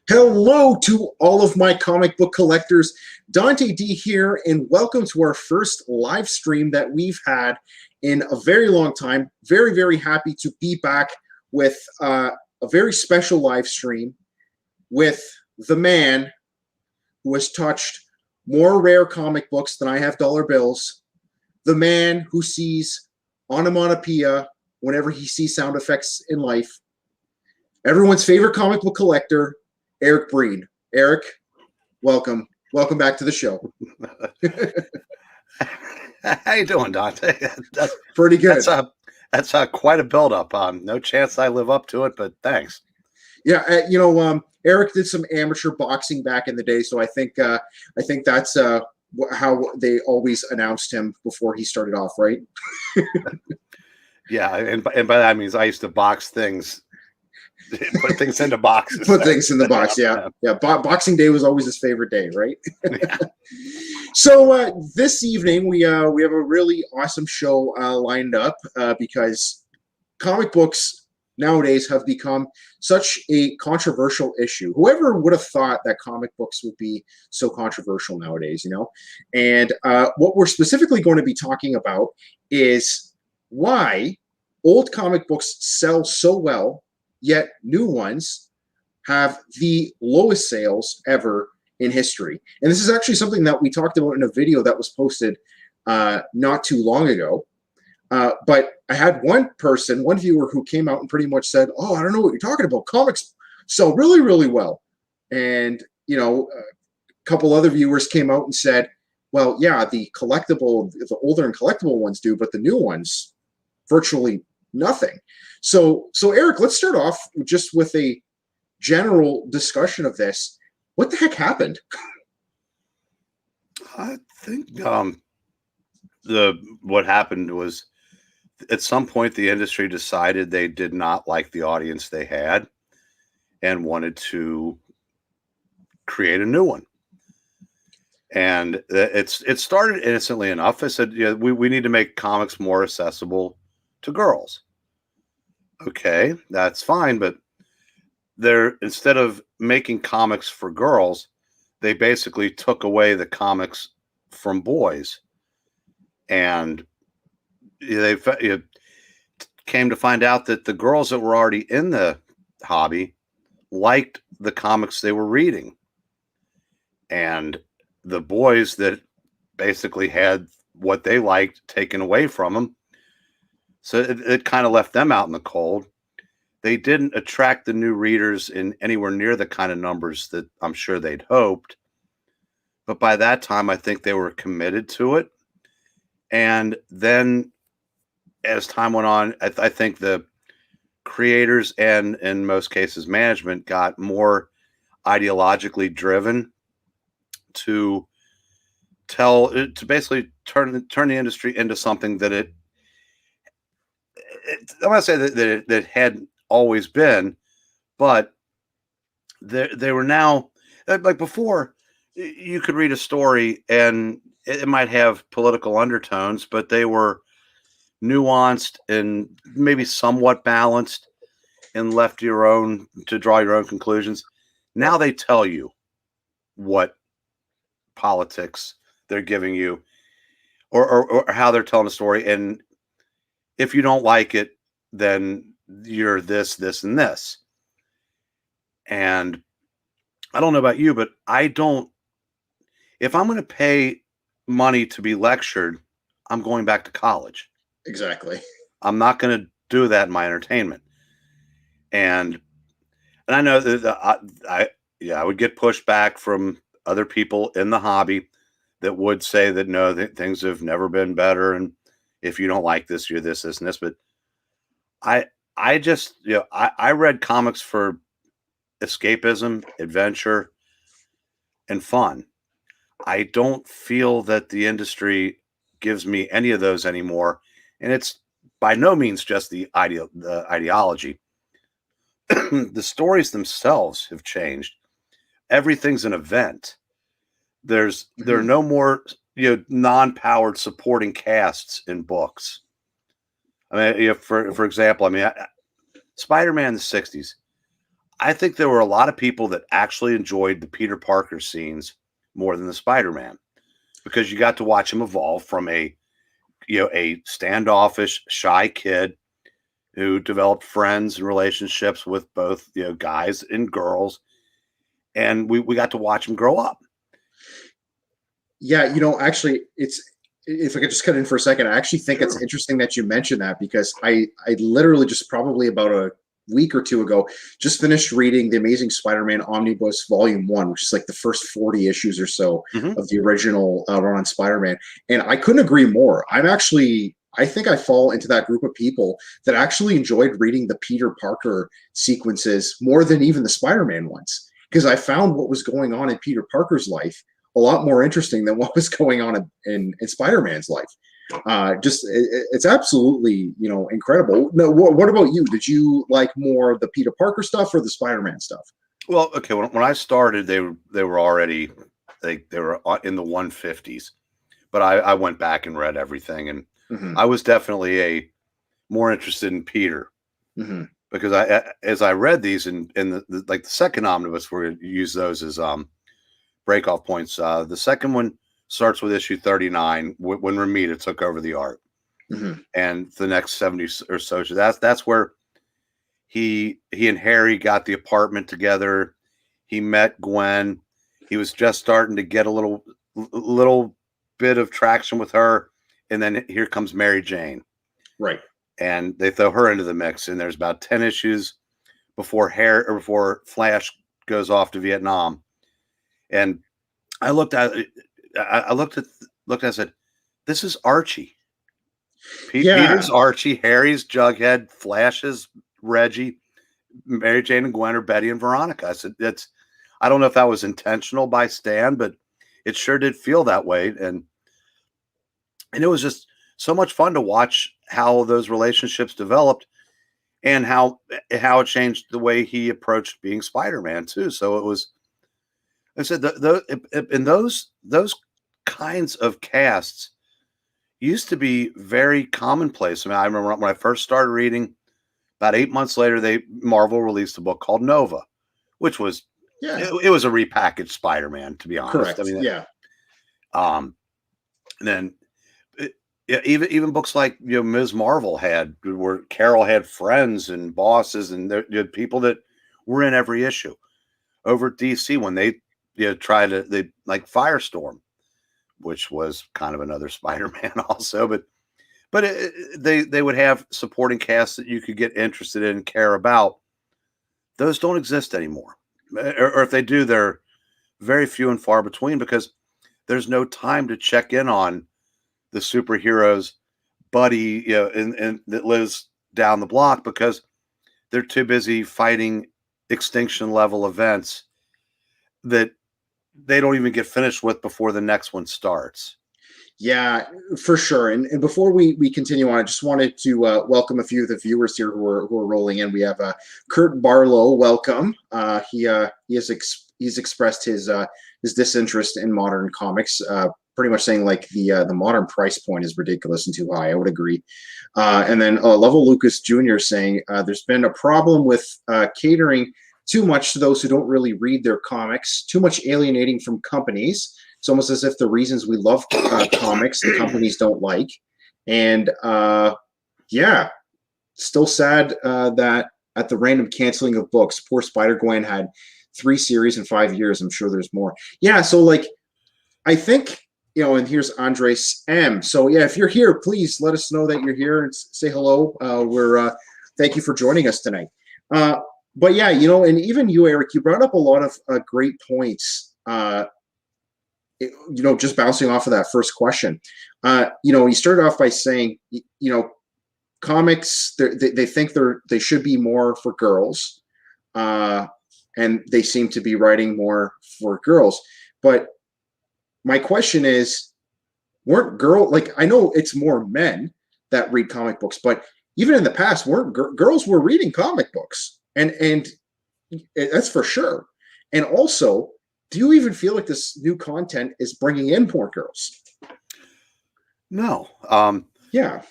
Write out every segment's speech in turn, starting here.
Hello to all of my comic book collectors. Dante D here, and welcome to our first live stream that we've had in a very long time. Very, very happy to be back with a very special live stream with the man who has touched more rare comic books than I have dollar bills, the man who sees onomatopoeia whenever he sees sound effects in life, everyone's favorite comic book collector, Eric Breen. Eric, welcome. Welcome back to the show. How you doing, Dante? That's pretty good. That's quite a build-up. No chance I live up to it, but thanks. Yeah, Eric did some amateur boxing back in the day, so I think that's how they always announced him before he started off, right? Yeah, and by that means I used to box things. Put things into boxes. Put things in the box, yeah. Boxing Day was always his favorite day, right? Yeah. So this evening we have a really awesome show lined up because comic books nowadays have become such a controversial issue. Whoever would have thought that comic books would be so controversial nowadays, you know? And what we're specifically going to be talking about is why old comic books sell so well, yet new ones have the lowest sales ever in history. And this is actually something that we talked about in a video that was posted not too long ago. But I had one viewer who came out and pretty much said, "Oh, I don't know what you're talking about. Comics sell really, really well." And, a couple other viewers came out and said, "Well, yeah, the older and collectible ones do, but the new ones, virtually nothing." So Eric, let's start off just with a general discussion of this. What the heck happened? I think what happened was at some point the industry decided they did not like the audience they had and wanted to create a new one. And it started innocently enough. I said, yeah, we need to make comics more accessible to girls. Okay, that's fine, but instead of making comics for girls, they basically took away the comics from boys, and they came to find out that the girls that were already in the hobby liked the comics they were reading, and the boys that basically had what they liked taken away from them. So it kind of left them out in the cold. They didn't attract the new readers in anywhere near the kind of numbers that I'm sure they'd hoped. But by that time, I think they were committed to it. And then as time went on, I think the creators and in most cases management got more ideologically driven to basically turn the industry into something that I want to say that it had always been, but they were now, like before, you could read a story and it might have political undertones, but they were nuanced and maybe somewhat balanced and left to draw your own conclusions. Now they tell you what politics they're giving you or how they're telling a story, and if you don't like it, then you're this, and this. And I don't know about you, but if I'm going to pay money to be lectured, I'm going back to college. Exactly. I'm not going to do that in my entertainment. And I know that I would get pushback from other people in the hobby that would say that no, things have never been better, and if you don't like this, you're this, and this. But I just, I read comics for escapism, adventure, and fun. I don't feel that the industry gives me any of those anymore. And it's by no means just the ideology. The stories themselves have changed. Everything's an event. There are no more non-powered supporting casts in books. I mean, for example, Spider-Man in the 60s. I think there were a lot of people that actually enjoyed the Peter Parker scenes more than the Spider-Man, because you got to watch him evolve from a standoffish, shy kid who developed friends and relationships with both, guys and girls. And we got to watch him grow up. Yeah, actually, if I could just cut in for a second, I actually think it's interesting that you mentioned that, because I literally just probably about a week or two ago just finished reading The Amazing Spider-Man Omnibus Volume 1, which is like the first 40 issues or so of the original run on Spider-Man. And I couldn't agree more. I think I fall into that group of people that actually enjoyed reading the Peter Parker sequences more than even the Spider-Man ones, because I found what was going on in Peter Parker's life a lot more interesting than what was going on in Spider-Man's life. It's absolutely, incredible. No, what about you? Did you like more the Peter Parker stuff or the Spider-Man stuff? Well, okay. When I started, they were already, they were in the 150s, but I went back and read everything, and I was definitely more interested in Peter, because as I read these in the second omnibus, we're going to use those as break-off points. The second one starts with issue 39 when Ramita took over the art, and the next 70 or so. That's where he and Harry got the apartment together. He met Gwen. He was just starting to get a little bit of traction with her, and then here comes Mary Jane, right? And they throw her into the mix. And there's about 10 issues before Flash goes off to Vietnam. And I looked at it. I said, "This is Archie. Peter's Archie, Harry's Jughead, Flash's Reggie, Mary Jane and Gwen are Betty and Veronica." I said, I don't know if that was intentional by Stan, but it sure did feel that way. And it was just so much fun to watch how those relationships developed, and how it changed the way he approached being Spider-Man too. So it was, I said, those kinds of casts used to be very commonplace. I mean, I remember when I first started reading, about 8 months later, Marvel released a book called Nova, which was, it was a repackaged Spider-Man, to be honest. Correct. I mean, and then even books like Ms. Marvel had, where Carol had friends and bosses, and there had people that were in every issue. Over at DC, when they they like Firestorm, which was kind of another Spider-Man also, but they would have supporting casts that you could get interested in and care about. Those don't exist anymore, or if they do, they're very few and far between, because there's no time to check in on the superheroes buddy, and that lives down the block, because they're too busy fighting extinction level events that they don't even get finished with before the next one starts. Yeah, for sure. And before we continue on, I just wanted to welcome a few of the viewers here who are rolling in. We have Kurt Barlow. Welcome. He's expressed his disinterest in modern comics, pretty much saying like the modern price point is ridiculous and too high. I would agree. And then Lovell Lucas Jr. saying there's been a problem with catering too much to those who don't really read their comics, too much alienating from companies. It's almost as if the reasons we love comics, the companies don't like. And still sad that at the random canceling of books, poor Spider-Gwen had 3 series in 5 years. I'm sure there's more. Yeah, so like, I think, and here's Andres M. So yeah, if you're here, please let us know that you're here and say hello. Thank you for joining us tonight. But yeah, and even you, Eric, you brought up a lot of great points. Just bouncing off of that first question. You started off by saying, comics, they think they should be more for girls, and they seem to be writing more for girls. But my question is, I know it's more men that read comic books, but even in the past, girls were reading comic books, and that's for sure. And also, do you even feel like this new content is bringing in more girls? No. Yeah.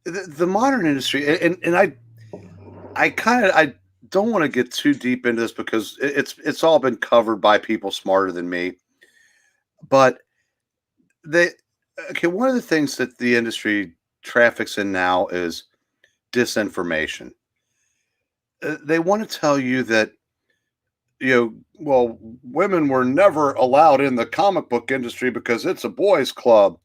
The modern industry, and I don't want to get too deep into this because it's all been covered by people smarter than me. But one of the things that the industry traffics in now is disinformation. They want to tell you that, well, women were never allowed in the comic book industry because it's a boys' club.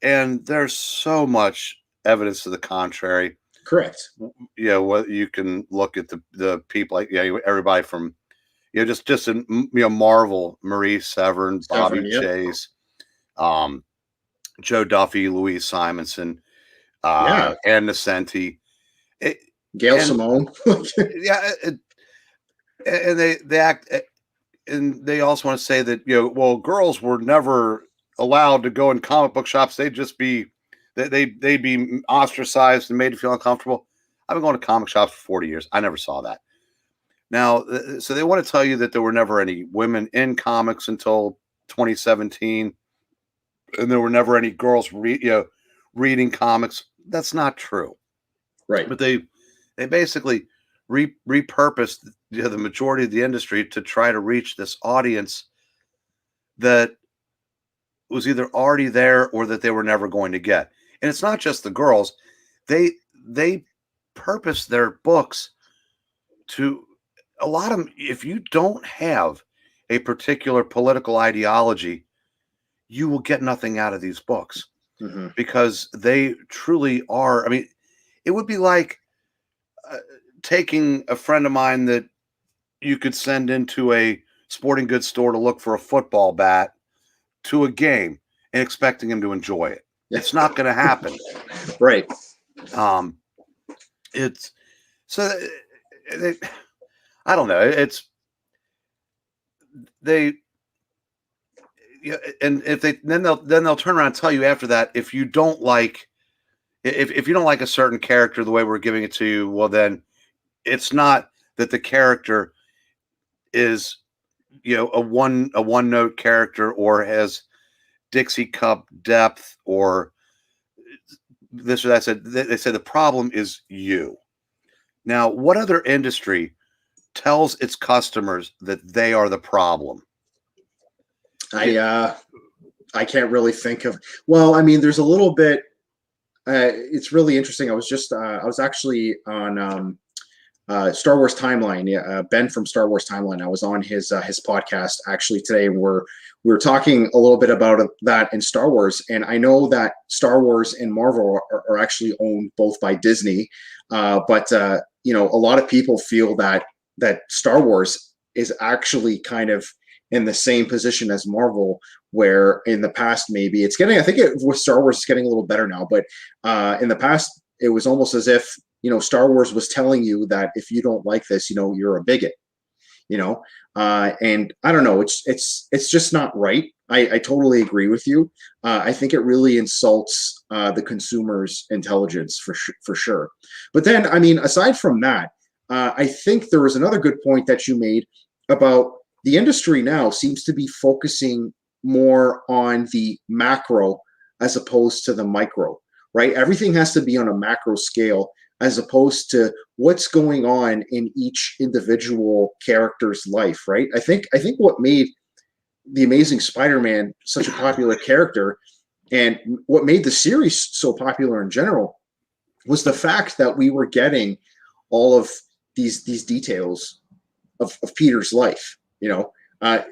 And there's so much evidence to the contrary. Correct. What you can look at the people like everybody from just in Marvel, Marie Severn, Bobby yep. Chase, Joe Duffy, Louise Simonson, Ann Nesenti, Gail Simone. And they act, and they also want to say that well, girls were never allowed to go in comic book shops. They'd just be they'd be ostracized and made to feel uncomfortable. I've been going to comic shops for 40 years. I never saw that. Now, so they want to tell you that there were never any women in comics until 2017, and there were never any girls reading comics. That's not true, right? But they basically repurposed the majority of the industry to try to reach this audience that was either already there or that they were never going to get. And it's not just the girls. They purpose their books to, a lot of them, if you don't have a particular political ideology, you will get nothing out of these books. Mm-hmm. Because they truly are. I mean, it would be like taking a friend of mine that you could send into a sporting goods store to look for a football bat to a game and expecting him to enjoy it. It's not going to happen. Right. It's so I don't know. It's they, and if they then they'll turn around and tell you after that, if you don't like a certain character the way we're giving it to you, well, then it's not that the character is a one note character or has Dixie Cup depth or this or that. They said the problem is you. Now, what other industry tells its customers that they are the problem? I can't really think of. Well, I mean, there's a little bit. It's really interesting. I was actually on Star Wars Timeline. Yeah, Ben from Star Wars Timeline. I was on his podcast actually today, and we were talking a little bit about that in Star Wars. And I know that Star Wars and Marvel are actually owned both by Disney, but a lot of people feel that Star Wars is actually kind of in the same position as Marvel, where in the past maybe it's getting. I think with Star Wars, it's getting a little better now, but in the past it was almost as if Star Wars was telling you that if you don't like this, you're a bigot, and I don't know, it's just not right. I totally agree with you. I think it really insults the consumer's intelligence for sure. But then, I mean, aside from that, I think there was another good point that you made about the industry now seems to be focusing more on the macro as opposed to the micro, right? Everything has to be on a macro scale as opposed to what's going on in each individual character's life, right? I think what made the Amazing Spider-Man such a popular character and what made the series so popular in general was the fact that we were getting all of these details of Peter's life.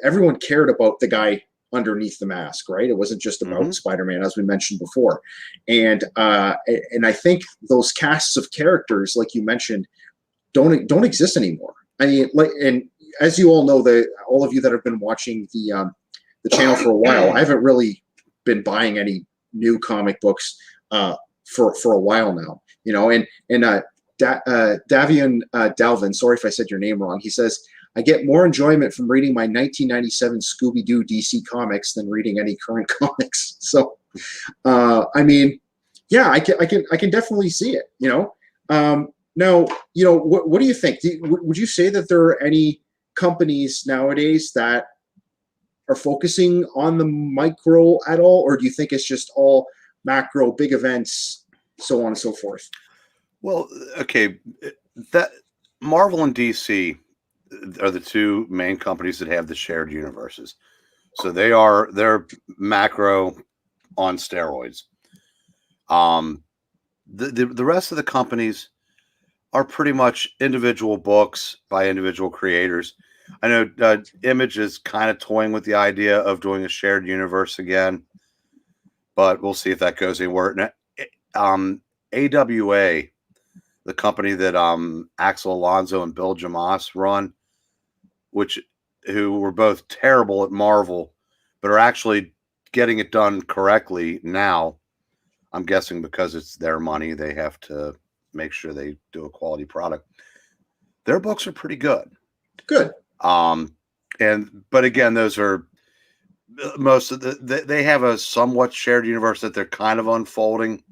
Everyone cared about the guy underneath the mask, right? It wasn't just about Spider-Man, as we mentioned before. And I think those casts of characters, like you mentioned, don't exist anymore. I mean, and as you all know, all of you that have been watching the channel for a while, I haven't really been buying any new comic books for a while now. Davian Dalvin, sorry if I said your name wrong. He says, I get more enjoyment from reading my 1997 Scooby-Doo DC comics than reading any current comics. So, I mean, yeah, I can definitely see it. Now, what do you think? Would you say that there are any companies nowadays that are focusing on the micro at all, or do you think it's just all macro, big events, so on and so forth? Well, okay, that Marvel and DC are the two main companies that have the shared universes. So they're macro on steroids. The rest of the companies are pretty much individual books by individual creators. I know Image is kind of toying with the idea of doing a shared universe again, but we'll see if that goes anywhere. AWA, the company that Axel Alonso and Bill Jamas run, who were both terrible at Marvel, but are actually getting it done correctly now. I'm guessing because it's their money, they have to make sure they do a quality product. Their books are pretty good. Good. But again, those are most of they have a somewhat shared universe that they're kind of unfolding.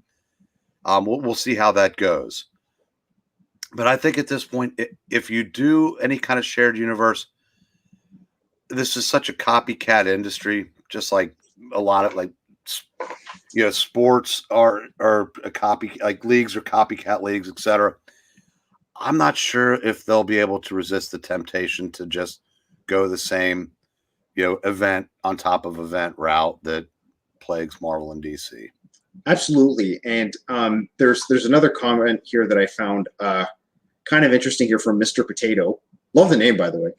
We'll see how that goes. But I think at this point, if you do any kind of shared universe, this is such a copycat industry, just like a lot of sports are a copy, like leagues are copycat leagues, etc. I'm not sure if they'll be able to resist the temptation to just go the same, event on top of event route that plagues Marvel and DC. Absolutely. And there's another comment here that I found kind of interesting here from Mr. Potato. Love the name, by the way.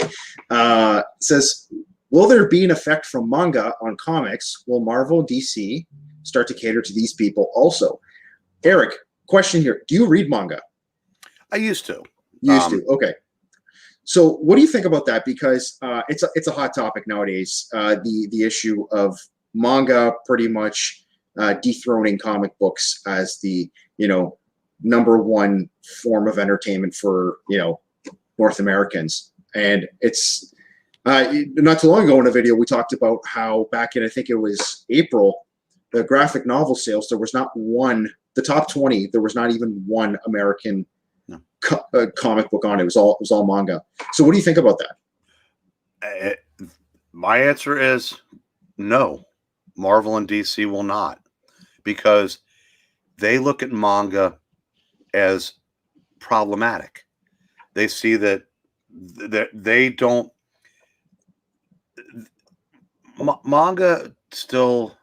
It says, will there be an effect from manga on comics? Will Marvel, DC start to cater to these people also? Eric, question here. Do you read manga? I used to. Okay. So what do you think about that? Because it's a hot topic nowadays, the issue of manga pretty much dethroning comic books as the, number one form of entertainment for, North Americans. And it's not too long ago in a video, we talked about how back in, I think it was April, the graphic novel sales, there was not one, the top 20, there was not even one American comic book on it. It was all manga. So what do you think about that? My answer is no. Marvel and DC will not, because they look at manga as problematic. They see that they don't. Manga still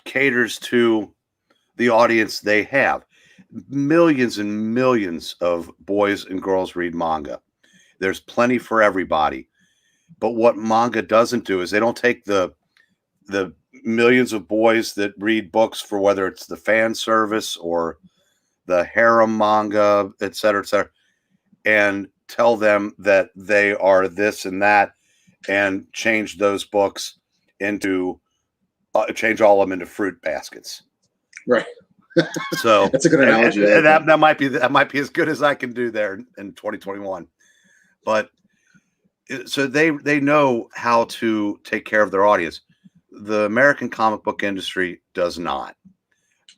caters to the audience they have. Millions and millions of boys and girls read manga. There's plenty for everybody. But what manga doesn't do is they don't take the millions of boys that read books for whether it's the fan service or the harem manga, et cetera, and tell them that they are this and that, and change those books into change all of them into fruit baskets. Right. So that's a good analogy. And that might be as good as I can do there in 2021. But so they know how to take care of their audience. The American comic book industry does not.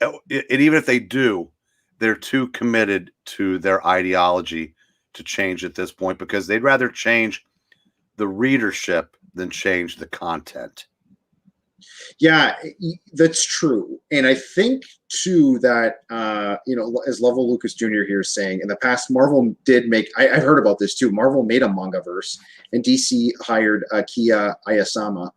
And even if they do, they're too committed to their ideology to change at this point, because they'd rather change the readership than change the content. Yeah, that's true. And I think too that as Lovell Lucas Jr. here is saying, in the past, Marvel did make, I've heard about this too, Marvel made a manga verse, and DC hired Kiya Ayasama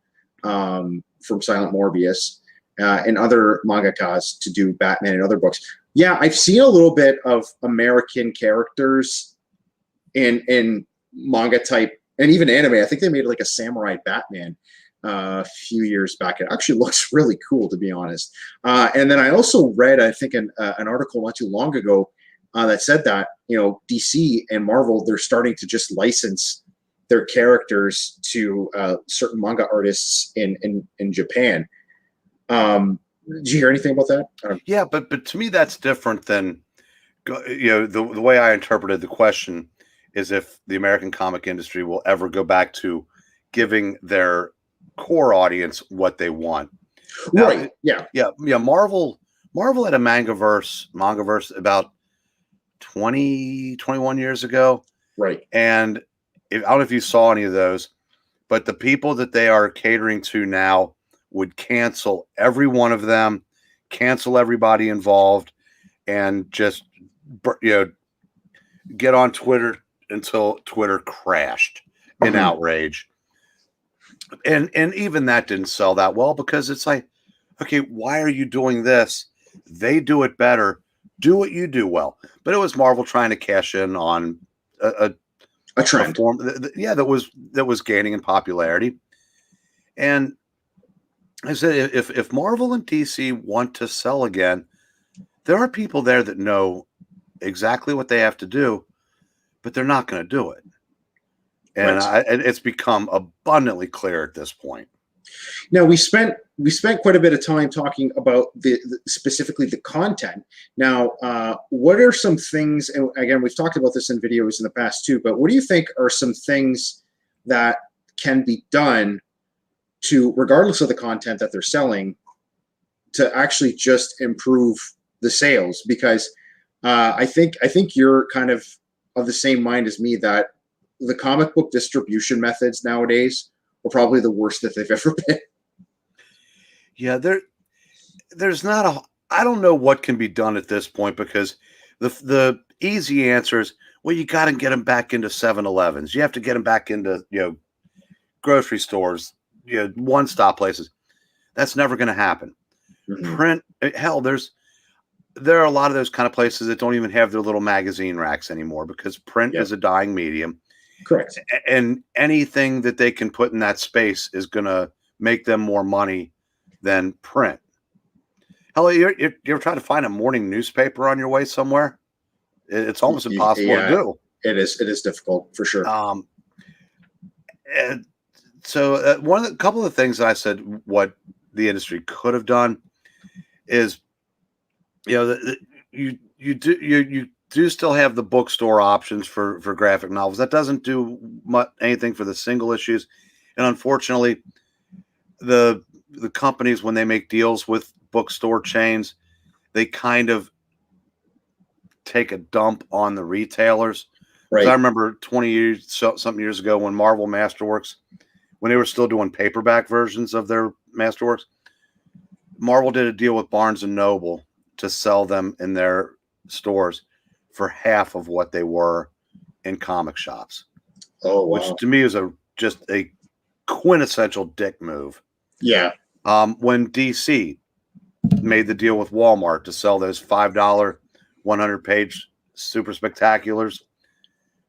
from Silent Morbius and other mangakas to do Batman and other books. Yeah, I've seen a little bit of American characters in manga type and even anime. I think they made like a samurai Batman a few years back. It actually looks really cool, to be honest. And then I also read, I think, an article not too long ago that said that, DC and Marvel, they're starting to just license their characters to certain manga artists in Japan. Did you hear anything about that? Yeah, but to me, that's different than, the way I interpreted the question is if the American comic industry will ever go back to giving their core audience what they want. Now, right. Yeah. Marvel had a mangaverse about 21 years ago. Right. And I don't know if you saw any of those, but the people that they are catering to now would cancel every one of them, cancel everybody involved, and just get on Twitter until Twitter crashed in outrage. And even that didn't sell that well, because it's like, okay, why are you doing this? They do it better. Do what you do well. But it was Marvel trying to cash in on a trend. form, that was gaining in popularity. And I said, if Marvel and DC want to sell again, there are people there that know exactly what they have to do, but they're not going to do it. And it's become abundantly clear at this point. Now we spent quite a bit of time talking about specifically the content. Now, what are some things? And again, we've talked about this in videos in the past too. But what do you think are some things that can be done to, regardless of the content that they're selling, to actually just improve the sales? Because I think you're kind of the same mind as me that the comic book distribution methods nowadays are probably the worst that they've ever been. Yeah, there's not I don't know what can be done at this point, because the easy answer is, well, you got to get them back into 7-Elevens. You have to get them back into, grocery stores, one-stop places. That's never going to happen. Print, hell, there are a lot of those kind of places that don't even have their little magazine racks anymore, because print is a dying medium. Correct. And anything that they can put in that space is going to make them more money than print. Hell, you're trying to find a morning newspaper on your way somewhere. It's almost impossible to do. It is difficult, for sure. And so a couple of things that I said what the industry could have done is, you do still have the bookstore options for graphic novels. That doesn't do anything for the single issues. And unfortunately, the companies, when they make deals with bookstore chains, they kind of take a dump on the retailers. Right. I remember something years ago, when Marvel Masterworks, when they were still doing paperback versions of their Masterworks, Marvel did a deal with Barnes and Noble to sell them in their stores for half of what they were in comic shops. Oh, wow. Which to me is just a quintessential dick move. Yeah. When DC made the deal with Walmart to sell those $5 100-page super spectaculars,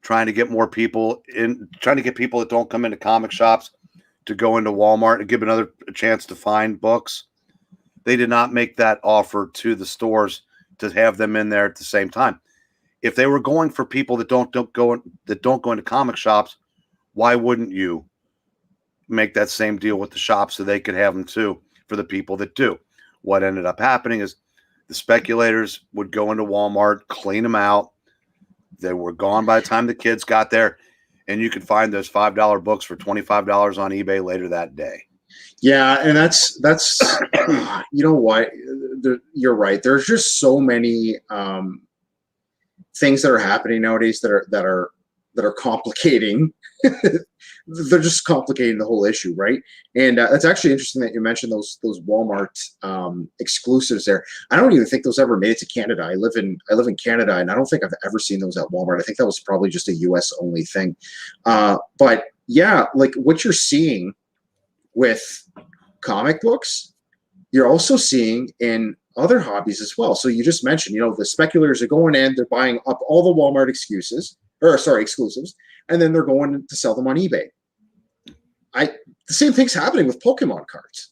trying to get people that don't come into comic shops to go into Walmart and give another chance to find books, they did not make that offer to the stores to have them in there at the same time. If they were going for people that don't go into comic shops, why wouldn't you make that same deal with the shops so they could have them too for the people that do? What ended up happening is the speculators would go into Walmart, clean them out. They were gone by the time the kids got there, and you could find those $5 books for $25 on eBay later that day. Yeah, and that's you know what? You're right. There's just so many things that are happening nowadays that are complicating. They're just complicating the whole issue, right? And that's actually interesting that you mentioned those Walmart exclusives there. I don't even think those ever made it to Canada. I live in Canada, and I don't think I've ever seen those at Walmart. I think that was probably just a US only thing. But yeah, like what you're seeing with comic books, you're also seeing in other hobbies as well. So you just mentioned, the speculators are going in, they're buying up all the Walmart exclusives, and then they're going to sell them on eBay. The same thing's happening with Pokemon cards.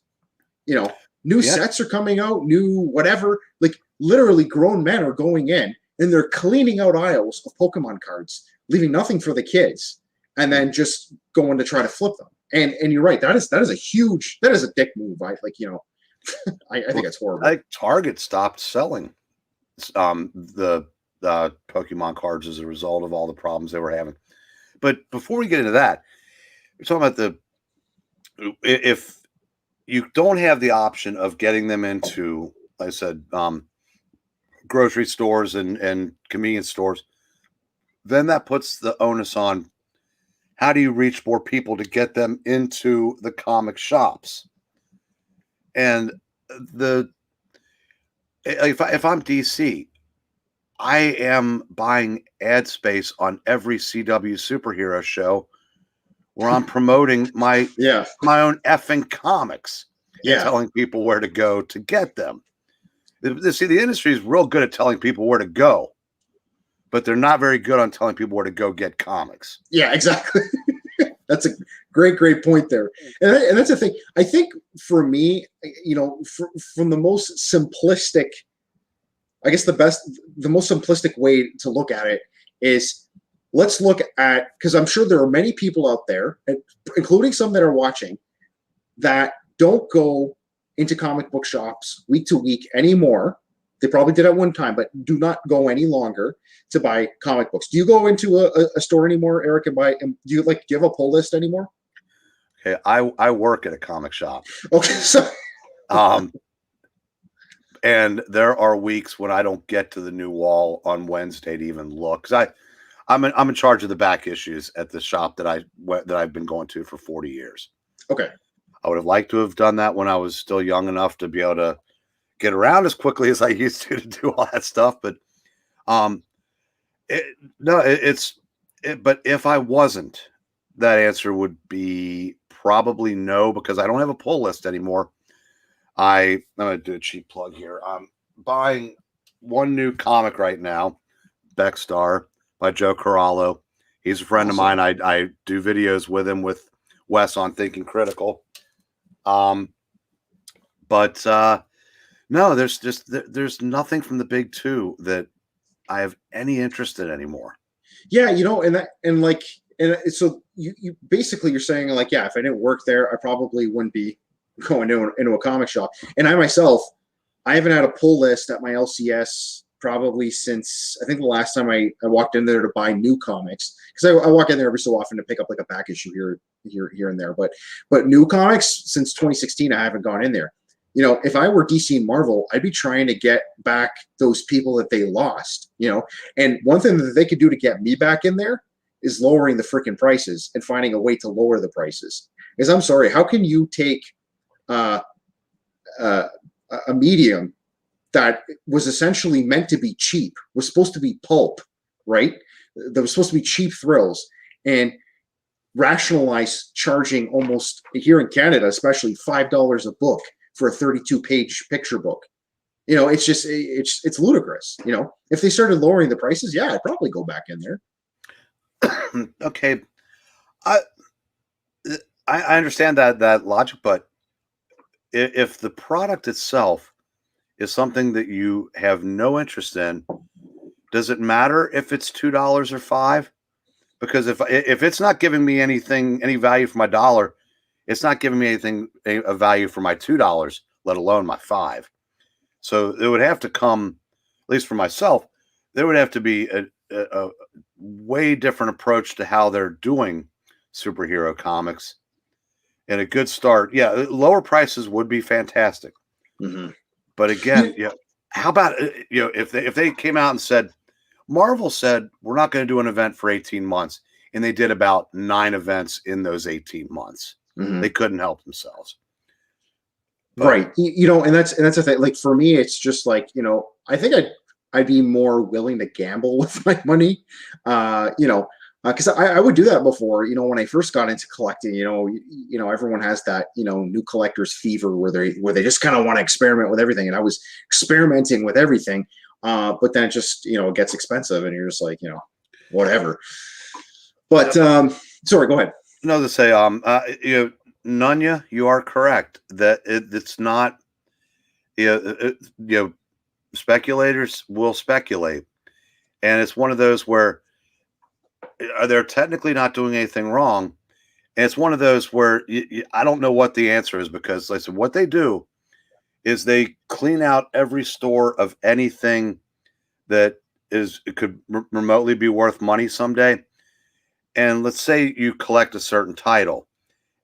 New sets are coming out, new whatever. Like literally, grown men are going in and they're cleaning out aisles of Pokemon cards, leaving nothing for the kids, and then just going to try to flip them. And you're right. That is a dick move. I think it's horrible. Target stopped selling the Pokemon cards as a result of all the problems they were having. But before we get into that, we're talking about if you don't have the option of getting them into, like I said, grocery stores and convenience stores, then that puts the onus on how do you reach more people to get them into the comic shops. And if I'm DC, I am buying ad space on every CW superhero show where I'm promoting my own effing comics and telling people where to go to get them. See, the industry is real good at telling people where to go, but they're not very good on telling people where to go get comics. Yeah, exactly. That's a great point there. And that's the thing. I think for me, from the most simplistic, I guess the most simplistic way to look at it is, let's look at, because I'm sure there are many people out there, including some that are watching, that don't go into comic book shops week to week anymore. They probably did at one time, but do not go any longer to buy comic books. Do you go into a store anymore, Eric, and buy? Do you have a pull list anymore? Okay, I work at a comic shop. Okay, so and there are weeks when I don't get to the new wall on Wednesday to even look, because I'm in charge of the back issues at the shop that I've been going to for 40 years. Okay, I would have liked to have done that when I was still young enough to be able to get around as quickly as I used to do all that stuff. But but if I wasn't, that answer would be probably no, because I don't have a pull list anymore. I'm going to do a cheap plug here. I'm buying one new comic right now, Beckstar by Joe Corallo. He's a friend of mine. I do videos with him, with Wes, on Thinking Critical. No, there's nothing from the big two that I have any interest in anymore. Yeah, so you basically, you're saying, like, yeah, if I didn't work there, I probably wouldn't be going into a comic shop. And I myself, I haven't had a pull list at my LCS probably since, I think, the last time I walked in there to buy new comics, because I walk in there every so often to pick up like a back issue here and there. But new comics since 2016, I haven't gone in there. If I were DC and Marvel, I'd be trying to get back those people that they lost. And one thing that they could do to get me back in there is lowering the freaking prices and finding a way to lower the prices. Because I'm sorry, how can you take a medium that was essentially meant to be cheap, was supposed to be pulp, right? That was supposed to be cheap thrills, and rationalize charging almost, here in Canada especially, $5 a book for a 32-page picture book. It's just, it's ludicrous. If they started lowering the prices, yeah, I'd probably go back in there. Okay, I understand that logic, but if the product itself is something that you have no interest in, does it matter if it's $2 or $5? Because if it's not giving me any value for my dollar, it's not giving me anything of value for my $2, let alone my $5. So it would have to come, at least for myself, there would have to be a way different approach to how they're doing superhero comics. And a good start, yeah, lower prices would be fantastic. Mm-hmm. But again, how about if they came out and said, Marvel said we're not going to do an event for 18 months, and they did about 9 events in those 18 months. Mm-hmm. They couldn't help themselves. But, right. And that's the thing. Like, for me, it's just like, I think I'd be more willing to gamble with my money. Because I would do that before, when I first got into collecting. Everyone has that, new collector's fever where they just kind of want to experiment with everything, and I was experimenting with everything, but then it just it gets expensive, and you're just like, whatever. But sorry, go ahead. No, to say, Nunya, you are correct that it's not, speculators will speculate, and it's one of those where they're technically not doing anything wrong. And it's one of those where I don't know what the answer is, because, like I said, what they do is they clean out every store of anything that could remotely be worth money someday. And let's say you collect a certain title,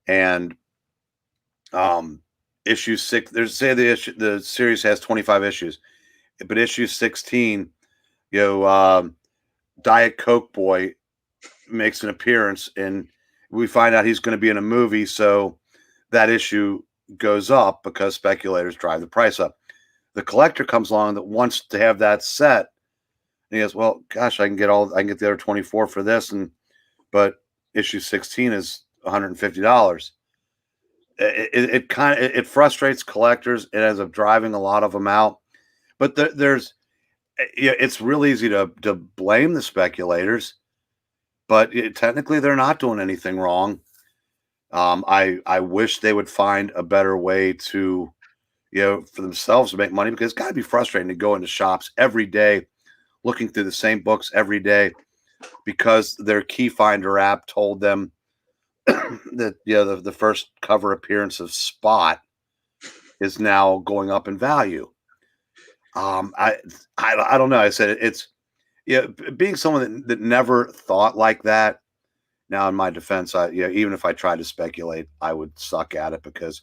and issue 6, the series has 25 issues, but issue 16, Diet Coke Boy makes an appearance, and we find out he's going to be in a movie, so that issue goes up because speculators drive the price up. The collector comes along that wants to have that set And he goes, well, gosh, I can get the other 24 for this, but issue 16 is $150. It kind of it frustrates collectors. It ends up driving a lot of them out. But there's yeah, it's real easy to blame the speculators, but technically they're not doing anything wrong. I wish they would find a better way to, for themselves to make money, because it's got to be frustrating to go into shops every day looking through the same books every day because their key finder app told them that the first cover appearance of Spot is now going up in value. I don't know. I said it's being someone that never thought like that. Now, in my defense, even if I tried to speculate, I would suck at it because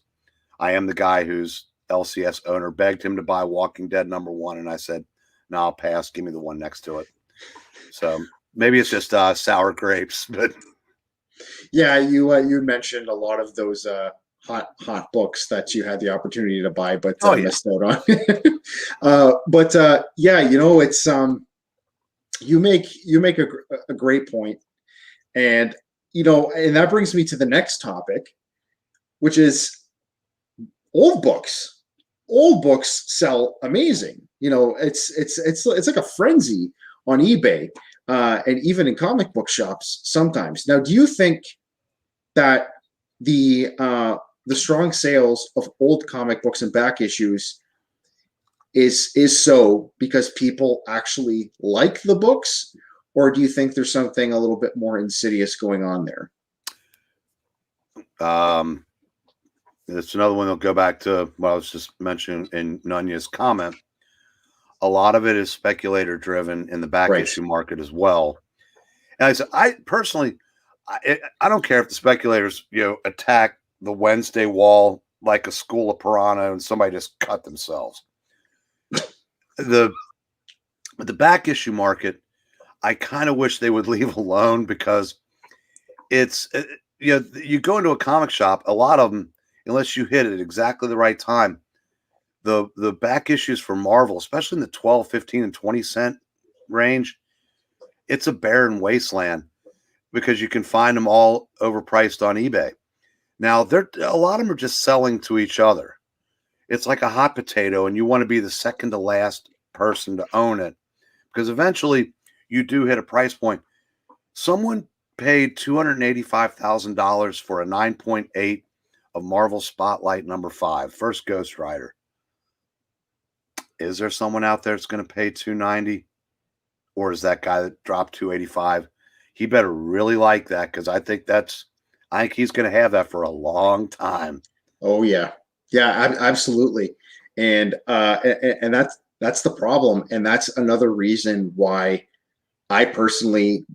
I am the guy whose LCS owner begged him to buy Walking Dead #1, and I said, "No, I'll pass. Give me the one next to it." So maybe it's just sour grapes, but yeah, you mentioned a lot of those hot books that you had the opportunity to buy, but missed out on. Yeah, it's you make a great point, and and that brings me to the next topic, which is old books. Old books sell amazing. It's like a frenzy on eBay, and even in comic book shops sometimes. Now, do you think that the strong sales of old comic books and back issues is so because people actually like the books, or do you think there's something a little bit more insidious going on there? It's another one that'll go back to what I was just mentioning in Nunya's comment. A lot of it is speculator driven in the back issue market as well. And I said, I personally, I don't care if the speculators, attack the Wednesday wall like a school of piranha and somebody just cut themselves. The back issue market, I kind of wish they would leave alone because it's, you go into a comic shop, a lot of them, unless you hit it at exactly the right time, the back issues for Marvel, especially in the 12, 15, and 20 cent range, it's a barren wasteland because you can find them all overpriced on eBay. Now, a lot of them are just selling to each other. It's like a hot potato, and you want to be the second to last person to own it because eventually you do hit a price point. Someone paid $285,000 for a 9.8 of Marvel Spotlight #5, first Ghost Rider. Is there someone out there that's going to pay $290, or is that guy that dropped $285? He better really like that because I think he's going to have that for a long time. Oh yeah, absolutely, and that's the problem, and that's another reason why I personally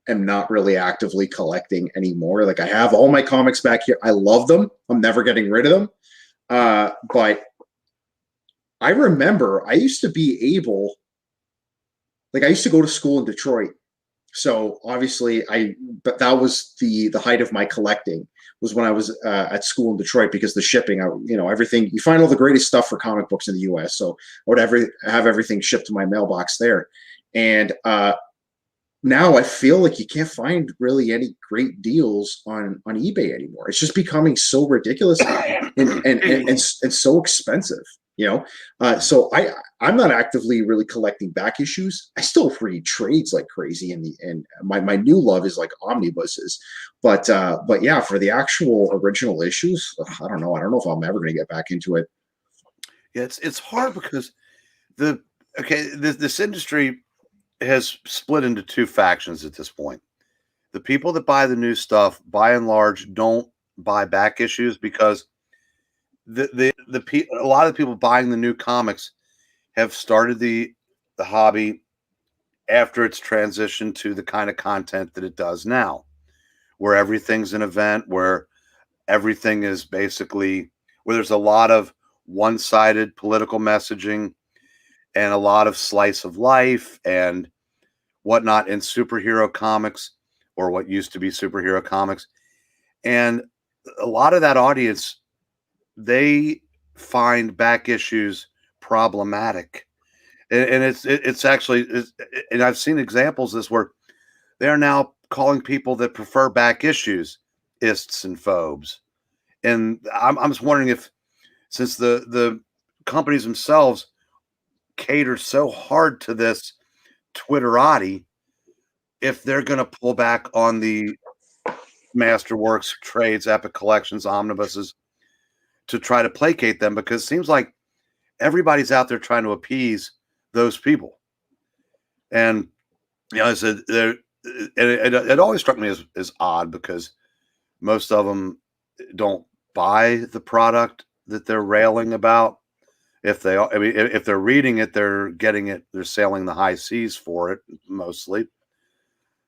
am not really actively collecting anymore. Like I have all my comics back here. I love them. I'm never getting rid of them. But I remember I used to be able, like I used to go to school in Detroit. So obviously but that was the height of my collecting was when I was at school in Detroit because the shipping, everything, you find all the greatest stuff for comic books in the US. So I would have everything shipped to my mailbox there. And, now I feel like you can't find really any great deals on eBay anymore. It's just becoming so ridiculous and so expensive, So I'm not actively really collecting back issues. I still read trades like crazy, and my new love is like omnibuses. But yeah, for the actual original issues, I don't know. I don't know if I'm ever going to get back into it. Yeah, it's hard because this industry has split into two factions at this point. The people that buy the new stuff, by and large, don't buy back issues because a lot of the people buying the new comics have started the hobby after it's transitioned to the kind of content that it does now, where everything's an event, where everything is basically where there's a lot of one-sided political messaging and a lot of slice of life and whatnot in superhero comics, or what used to be superhero comics. And a lot of that audience, they find back issues problematic. and it's actually, and I've seen examples of this where they are now calling people that prefer back issues ists and phobes. And I'm just wondering if, since the companies themselves cater so hard to this Twitterati, if they're going to pull back on the Masterworks, trades, Epic Collections, Omnibuses to try to placate them, because it seems like everybody's out there trying to appease those people. And I said, it always struck me as odd, because most of them don't buy the product that they're railing about. If they're reading it, they're getting it, they're sailing the high seas for it mostly.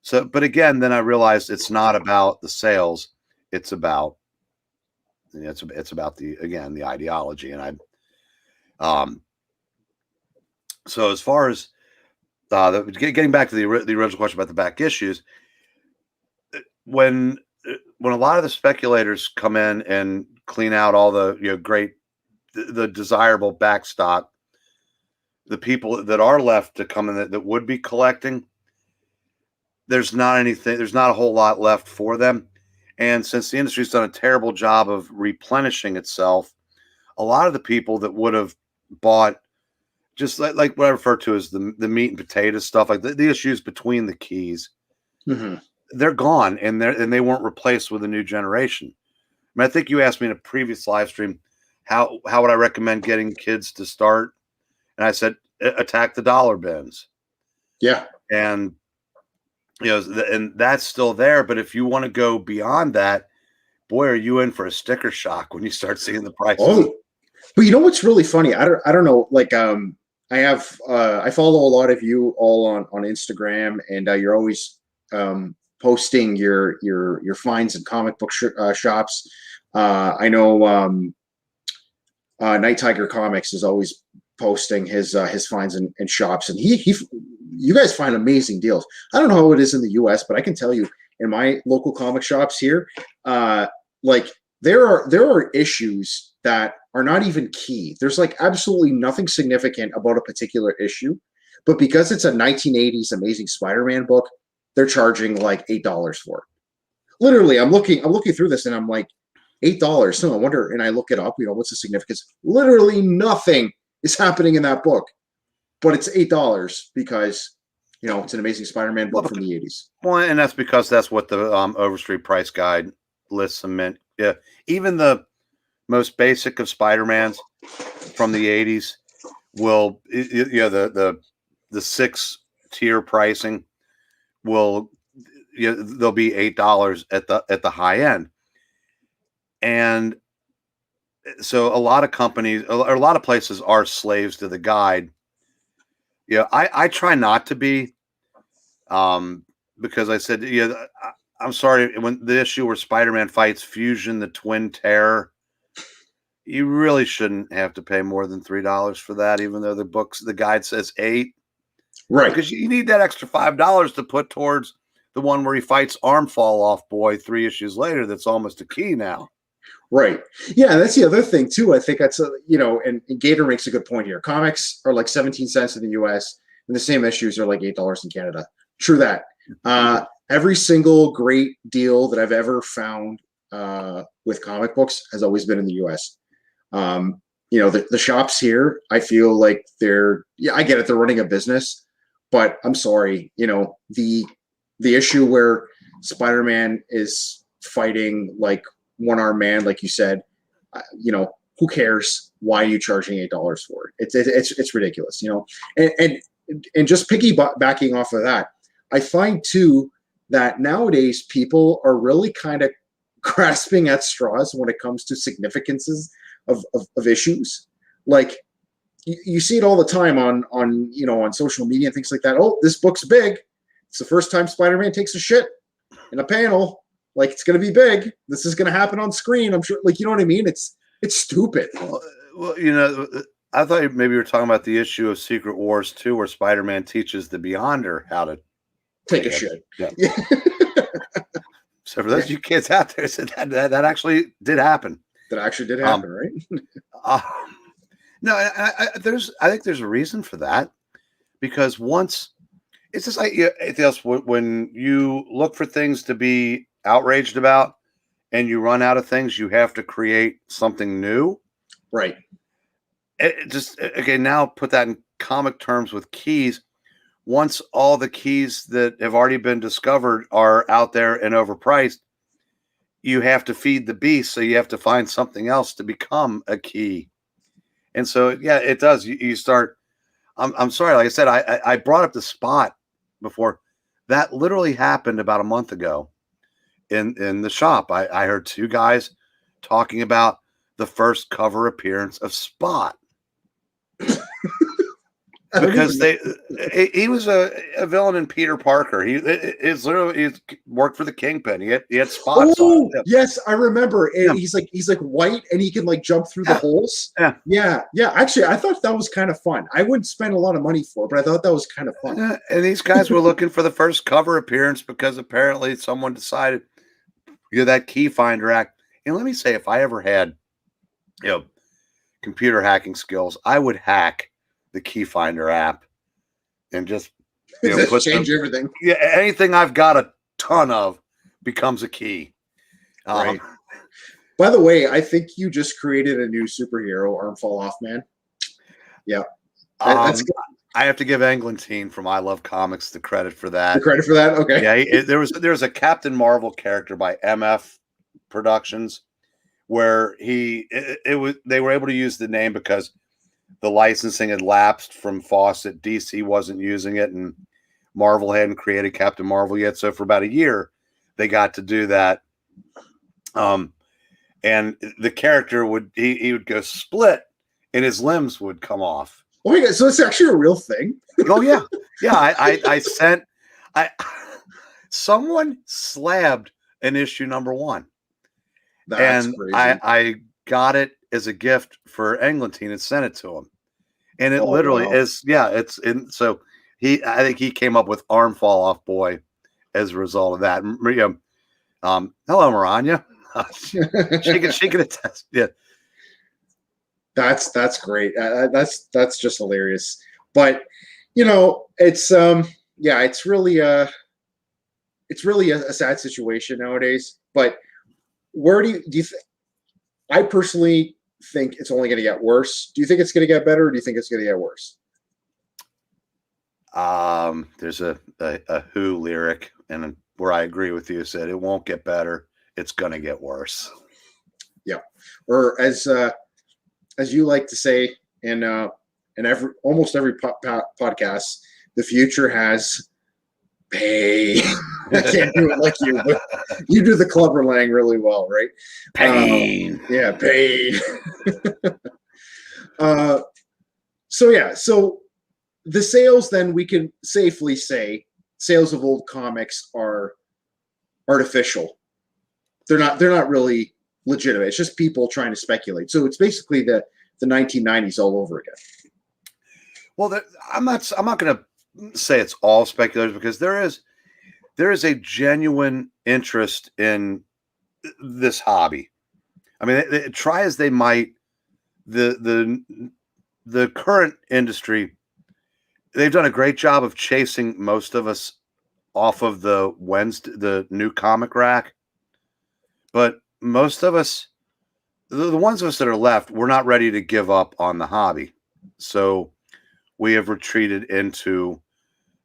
So, but again, then I realized it's not about the sales; it's about the ideology. And so as far as getting back to the original question about the back issues, when a lot of the speculators come in and clean out all the the desirable back stock, the people that are left to come in that would be collecting, there's not a whole lot left for them. And since the industry's done a terrible job of replenishing itself, a lot of the people that would have bought just like what I refer to as the meat and potatoes stuff, like the issues between the keys, they're gone, and they weren't replaced with a new generation. I mean, I think you asked me in a previous live stream, how would I recommend getting kids to start? And I said, attack the dollar bins. Yeah. And, and that's still there. But if you want to go beyond that, boy, are you in for a sticker shock when you start seeing the prices. Oh, but you know what's really funny? I don't know. Like, I follow a lot of you all on Instagram, and you're always posting your finds in comic book shops. I know Night Tiger Comics is always posting his finds in shops, and you guys find amazing deals. I don't know how it is in the US, but I can tell you in my local comic shops here, like there are issues that are not even key. There's like absolutely nothing significant about a particular issue, but because it's a 1980s Amazing Spider-Man book, they're charging like $8 for it. Literally, I'm looking through this, and I'm like, $8. So I wonder, and I look it up, what's the significance? Literally nothing is happening in that book, but it's $8 because, it's an Amazing Spider-Man book from the 80s. Well, and that's because that's what the Overstreet Price Guide lists them in. Yeah. Even the most basic of Spider-Mans from the 80s will, the 6-tier pricing will, they'll be $8 at the high end. And so a lot of companies, or a lot of places, are slaves to the guide. I try not to be, because I said, I'm sorry, when the issue where Spider-Man fights Fusion, the Twin Terror, you really shouldn't have to pay more than $3 for that, even though the guide says $8. Right. Because you need that extra $5 to put towards the one where he fights Arm Fall Off Boy 3 issues later. That's almost a key now. Right. Yeah, and that's the other thing too. I think that's and Gator makes a good point here. Comics are like 17 cents in the US, and the same issues are like $8 in Canada. True that. Every single great deal that I've ever found with comic books has always been in the US. The shops here, I feel like I get it, they're running a business, but I'm sorry, the issue where Spider-Man is fighting like one-armed man, like you said, who cares? Why are you charging $8 for it? It's ridiculous, and just piggybacking off of that, I find too that nowadays people are really kind of grasping at straws when it comes to significances of issues. Like you see it all the time on social media and things like that. Oh, this book's big. It's the first time Spider-Man takes a shit in a panel. Like, it's going to be big. This is going to happen on screen. I'm sure. Like, you know what I mean? It's stupid. Well, I thought maybe you were talking about the issue of Secret Wars 2, where Spider-Man teaches the Beyonder how to take a shit. Yeah. So for those of you kids out there, so that actually did happen. That actually did happen, right? No, I think there's a reason for that. because once it's just like when you look for things to be outraged about and you run out of things, you have to create something new. Right. It just, okay, now put that in comic terms with keys. Once all the keys that have already been discovered are out there and overpriced, you have to feed the beast. So you have to find something else to become a key. And so, yeah, it does. You start, I'm sorry. Like I said, I brought up the Spot before. That literally happened about a month ago in the shop. I heard two guys talking about the first cover appearance of Spot. Because he was a villain in Peter Parker. He worked for the Kingpin. He had spots on him. Yes, I remember. Yeah. He's like white, and he can like jump through the holes. Yeah. Actually, I thought that was kind of fun. I wouldn't spend a lot of money for it, but I thought that was kind of fun. And these guys were looking for the first cover appearance because apparently someone decided, that key finder act. And let me say, if I ever had, computer hacking skills, I would hack the key finder app and just change everything. Yeah, anything I've got a ton of becomes a key. Right. By the way, I think you just created a new superhero, Arm Fall Off Man. Yeah. That's good. I have to give Englentine from I Love Comics the credit for that. The credit for that? Okay. Yeah, there was a Captain Marvel character by MF Productions where they were able to use the name because the licensing had lapsed from Fawcett. DC wasn't using it, and Marvel hadn't created Captain Marvel yet. So for about a year, they got to do that. And the character would go split, and his limbs would come off. Oh my God! So it's actually a real thing. Oh yeah, yeah. Someone slabbed an issue #1. That's crazy. I got it as a gift for Englentine and sent it to him. And it literally is, it's in. So I think he came up with Arm Fall Off Boy as a result of that. Hello, Maranya. she can attest. Yeah. That's great. That's just hilarious. But it's it's really a sad situation nowadays. But where do you think? I personally think it's only going to get worse. Do you think it's going to get better, or do you think it's going to get worse? There's a Who lyric, and where I agree with you, said it won't get better, it's going to get worse. Yeah, or as you like to say in almost every podcast, the future has pain. I can't do it like you, but you do the Clubber Lang really well, right? Pain. Pain. So the sales, then, we can safely say sales of old comics are artificial. They're not really legitimate. It's just people trying to speculate. So it's basically the 1990s all over again. Well, I'm not going to say it's all speculative, because there is a genuine interest in this hobby. I mean, try as they might, the current industry, they've done a great job of chasing most of us off of the new comic rack. But most of us, the ones of us that are left, we're not ready to give up on the hobby. So we have retreated into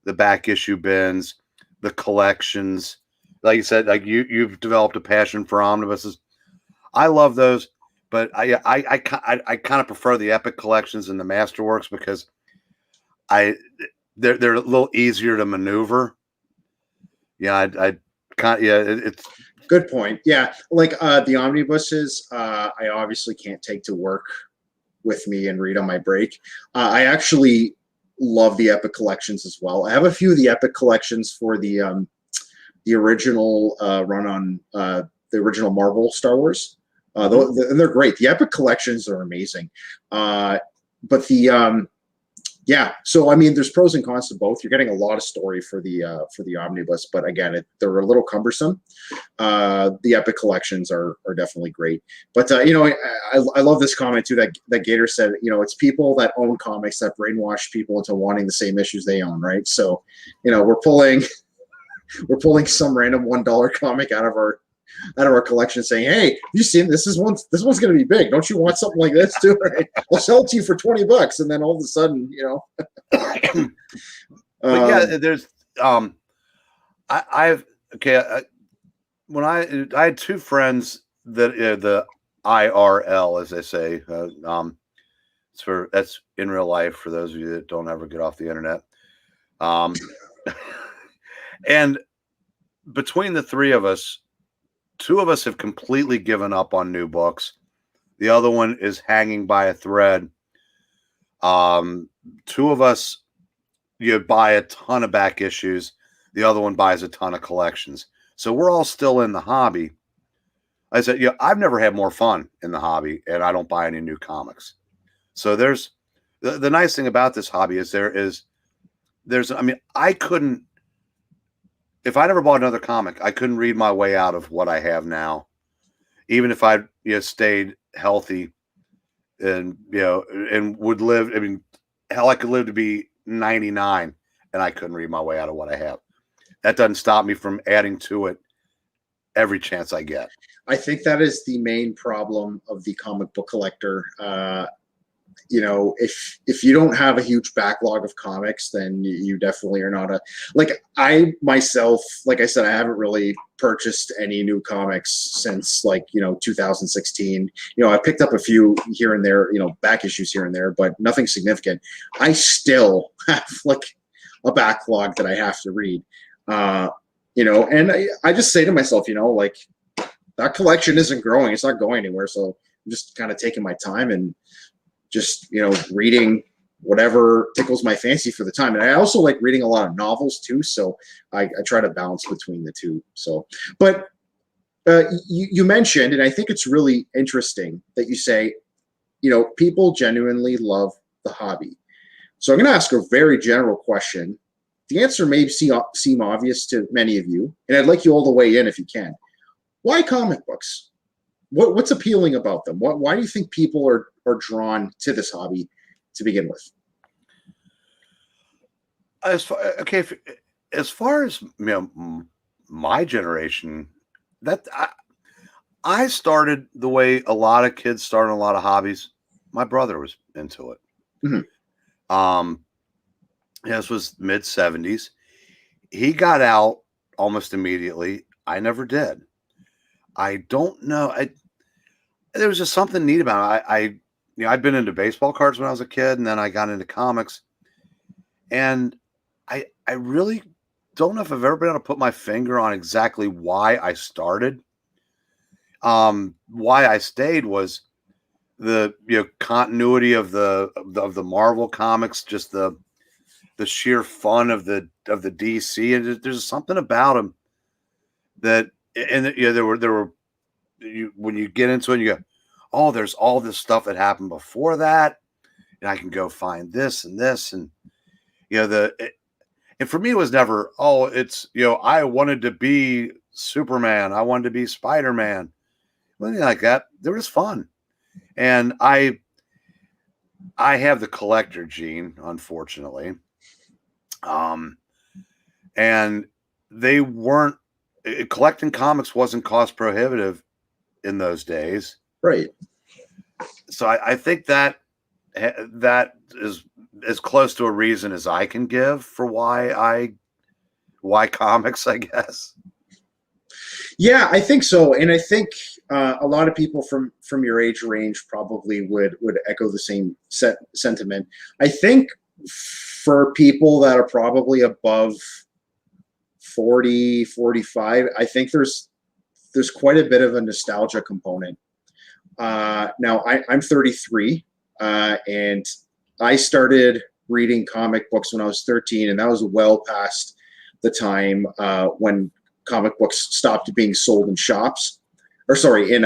the back issue bins, the collections. Like you said, like you've developed a passion for omnibuses. I love those, but I kind of prefer the Epic collections and the Masterworks, because they're a little easier to maneuver. Yeah, it's good point. Yeah, like the omnibuses, I obviously can't take to work with me and read on my break. I actually love the Epic collections as well. I have a few of the Epic collections for the original run on the original Marvel Star Wars, and they're great. The Epic collections are amazing, but the Yeah, so I mean, there's pros and cons to both. You're getting a lot of story for the omnibus, but again, they're a little cumbersome. The epic collections are definitely great, but I love this comment too that Gator said. It's people that own comics that brainwash people into wanting the same issues they own, right? So, we're pulling some random $1 comic out of our collection, saying, "Hey, you seen this? This one's going to be big. Don't you want something like this too? Right? I'll sell it to you for $20." And then all of a sudden, But yeah, there's when I had two friends that the IRL, as they say, that's in real life for those of you that don't ever get off the internet. And between the three of us, two of us have completely given up on new books. The other one is hanging by a thread. Two of us, buy a ton of back issues. The other one buys a ton of collections. So we're all still in the hobby. I said, I've never had more fun in the hobby, and I don't buy any new comics. So there's the nice thing about this hobby is I couldn't, if I never bought another comic, I couldn't read my way out of what I have now. Even if I stayed healthy and and would live, hell, I could live to be 99 and I couldn't read my way out of what I have. That doesn't stop me from adding to it every chance I get. I think that is the main problem of the comic book collector. If you don't have a huge backlog of comics, then you definitely are not I myself, like I said, I haven't really purchased any new comics since 2016. I picked up a few here and there, back issues here and there, but nothing significant. I still have a backlog that I have to read. And I just say to myself, that collection isn't growing. It's not going anywhere. So I'm just kind of taking my time and just, reading whatever tickles my fancy for the time. And I also like reading a lot of novels too. So I try to balance between the two. So, but you mentioned, and I think it's really interesting that you say, people genuinely love the hobby. So I'm going to ask a very general question. The answer may seem obvious to many of you, and I'd like you all to weigh in if you can. Why comic books? What's appealing about them? Why do you think people are drawn to this hobby to begin with? As far as my generation, that I started the way a lot of kids start in a lot of hobbies. My brother was into it. Mm-hmm. This was mid-70s. He got out almost immediately. I never did. I don't know. There was just something neat about it. I'd been into baseball cards when I was a kid, and then I got into comics. And I really don't know if I've ever been able to put my finger on exactly why I started. Why I stayed was the continuity of the Marvel comics, just the sheer fun of the DC, and there's something about them that, and there were when you get into it, you go, oh, there's all this stuff that happened before that, and I can go find this and this, and and for me it was never, oh, it's I wanted to be Superman, I wanted to be Spider-Man, anything like that. There was fun, and I have the collector gene, unfortunately. And they weren't, collecting comics wasn't cost prohibitive in those days. Right. So I think that is as close to a reason as I can give for why comics, I guess. Yeah, I think so. And I think a lot of people from your age range probably would echo the same sentiment. I think for people that are probably above 40, 45, I think there's quite a bit of a nostalgia component. Now, I'm 33, and I started reading comic books when I was 13, and that was well past the time when comic books stopped being sold in shops, or sorry, in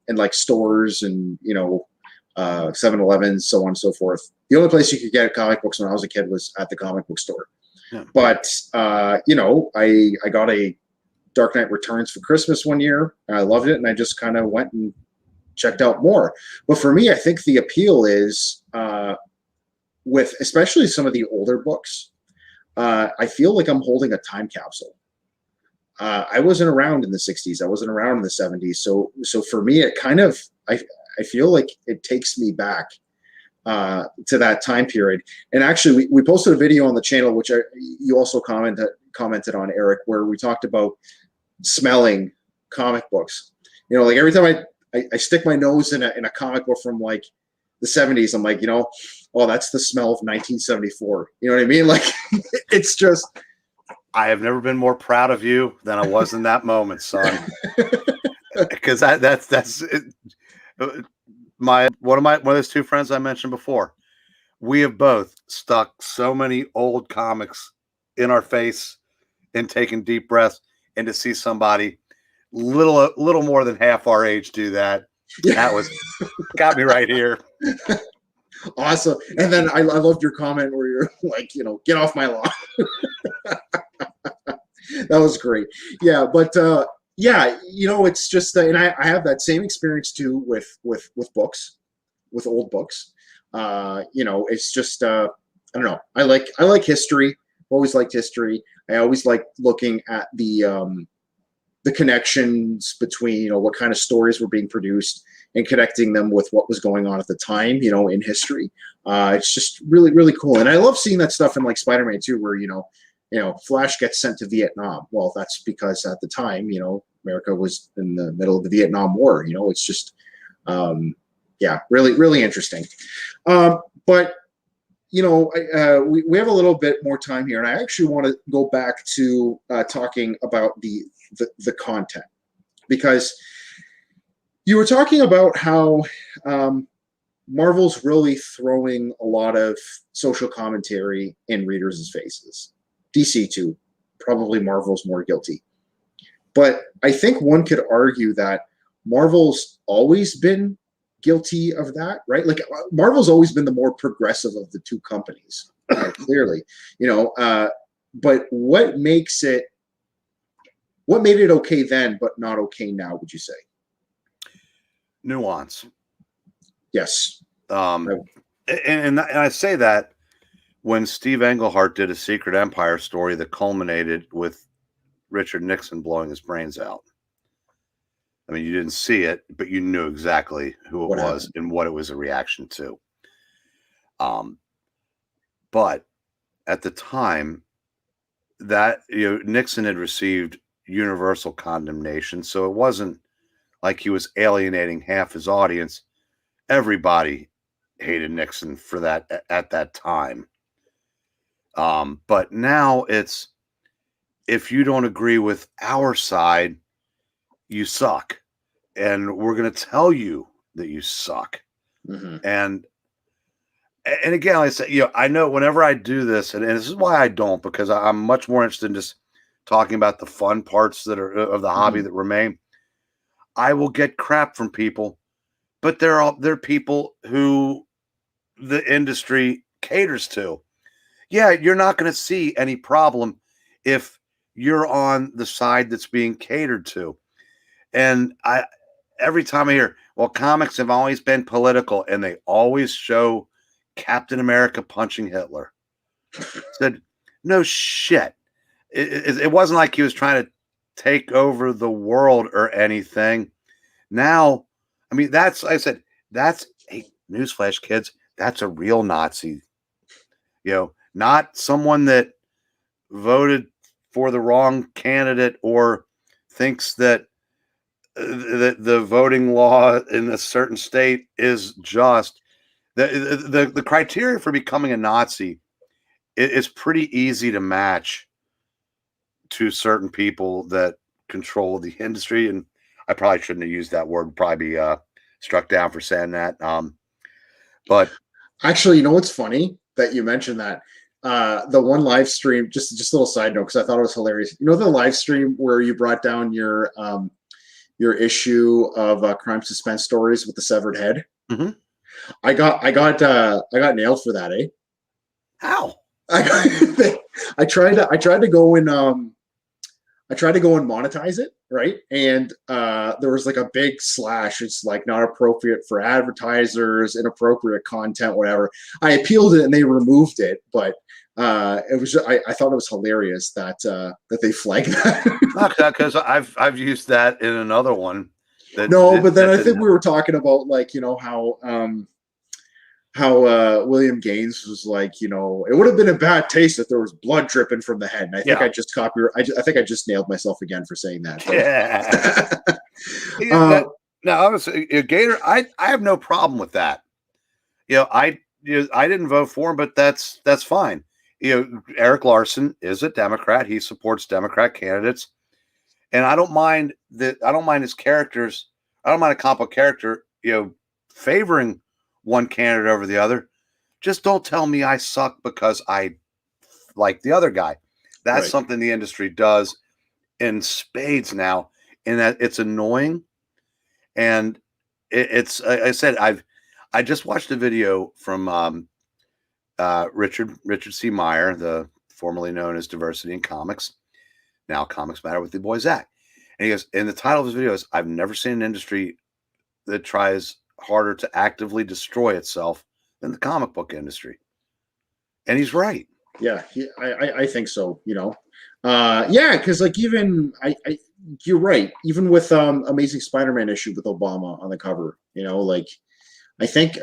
like stores and 7-Elevens, so on and so forth. the only place you could get comic books when I was a kid was at the comic book store. Yeah. But you know, I got a Dark Knight Returns for Christmas one year. I loved it, and I just kind of went and checked out more. But for me, I think the appeal is with especially some of the older books. I feel like I'm holding a time capsule. I wasn't around in the 60s. I wasn't around in the 70s. So for me, it kind of, I feel like it takes me back to that time period. And actually, we posted a video on the channel, which you also commented on, Eric, where we talked about smelling comic books. You know, like every time I stick my nose in a comic book from like the 70s, I'm like, you know, oh, that's the smell of 1974. You know what I mean? Like, it's just. I have never been more proud of you than I was in that moment, son. Because that's one of those two friends I mentioned before. We have both stuck so many old comics in our face and taken deep breaths, and to see somebody little more than half our age do that, that was got me right here. Awesome. And then I loved your comment where you're like, you know, get off my lawn. That was great. Yeah, but yeah, you know, it's just and I have that same experience too with books, with old books. You know, it's just I don't know. I like history. Always liked history. I always like looking at the connections between, you know, what kind of stories were being produced and connecting them with what was going on at the time, you know, in history. It's just really, really cool. And I love seeing that stuff in like Spider-Man too, where, you know, Flash gets sent to Vietnam. Well, that's because at the time, you know, America was in the middle of the Vietnam War. You know, it's just, yeah, really, really interesting. But, you know, we have a little bit more time here, and I actually want to go back to talking about the content, because you were talking about how Marvel's really throwing a lot of social commentary in readers' faces. DC too, probably Marvel's more guilty. But I think one could argue that Marvel's always been guilty of that, right? Like Marvel's always been the more progressive of the two companies, clearly, you know. But what made it okay then, but not okay now, would you say? Nuance. Yes. And I say that when Steve Englehart did a Secret Empire story that culminated with Richard Nixon blowing his brains out. I mean, you didn't see it, but you knew exactly who it was and what it was a reaction to. But at the time, that, you know, Nixon had received universal condemnation, so it wasn't like he was alienating half his audience. Everybody hated Nixon for that at that time. But now it's, if you don't agree with our side, you suck. And we're going to tell you that you suck. Mm-hmm. And again, like I say, you know, I know whenever I do this, and this is why I don't, because I'm much more interested in just talking about the fun parts that are of the hobby that remain. I will get crap from people, but they're people who the industry caters to. Yeah, you're not going to see any problem if you're on the side that's being catered to. And every time I hear, well, comics have always been political, and they always show Captain America punching Hitler. Said, no shit. It wasn't like he was trying to take over the world or anything. Now, I mean, that's, like I said, that's a newsflash, kids. That's a real Nazi. You know, not someone that voted for the wrong candidate or thinks that the voting law in a certain state is just. The criteria for becoming a Nazi is pretty easy to match to certain people that control the industry. And I probably shouldn't have used that word, probably be struck down for saying that. But actually, you know what's funny that you mentioned that? The one live stream, just a little side note, because I thought it was hilarious. You know the live stream where you brought down your issue of crime suspense stories with the severed head? Mm-hmm. I got nailed for that, eh? How? I tried to go and I tried to go and monetize it, right? And there was like a big slash. It's like not appropriate for advertisers, inappropriate content, whatever. I appealed it and they removed it, but it was I thought it was hilarious that that they flagged that. Because I've used that in another one. No, but then I think we were talking about like how William Gaines was like, it would have been a bad taste if there was blood dripping from the head. And I think I just I think I just nailed myself again for saying that. Yeah. Now, obviously, Gator, I have no problem with that. I didn't vote for him, but that's fine. Eric Larson is a Democrat. He supports Democrat candidates, and I don't mind that. I don't mind his characters. I don't mind a comic character, favoring one candidate over the other. Just don't tell me I suck because I like the other guy. That's Right. something the industry does in spades now, and that it's annoying. And it's I said I just watched a video from Richard C. Meyer, the formerly known as Diversity in Comics, now Comics Matter with the boy Zach. And he goes, in the title of his video is, I've never seen an industry that tries harder to actively destroy itself than the comic book industry. And he's right. Yeah, I think so. Yeah, because like even you're right. Even with Amazing Spider-Man issue with Obama on the cover, like I think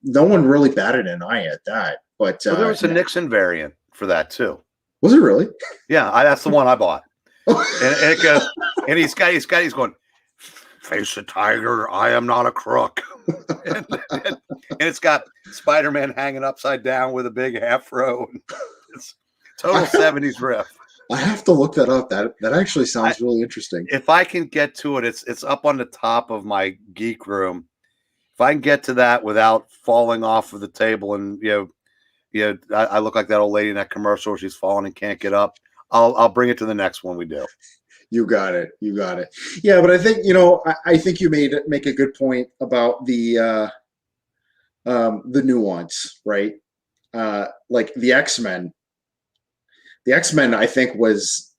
no one really batted an eye at that. But there was a Nixon variant for that too. Was it really? Yeah, that's the one I bought. and it goes, and he's going, face a tiger, I am not a crook. and it's got Spider-Man hanging upside down with a big afro. It's total 70s riff. I have to look that up. That actually sounds really interesting. If I can get to it, it's up on the top of my geek room. If I can get to that without falling off of the table and I look like that old lady in that commercial where she's falling and can't get up, I'll bring it to the next one we do. You got it. Yeah, but I think I think you make a good point about the nuance, right? Like the X-Men. The X-Men, I think, was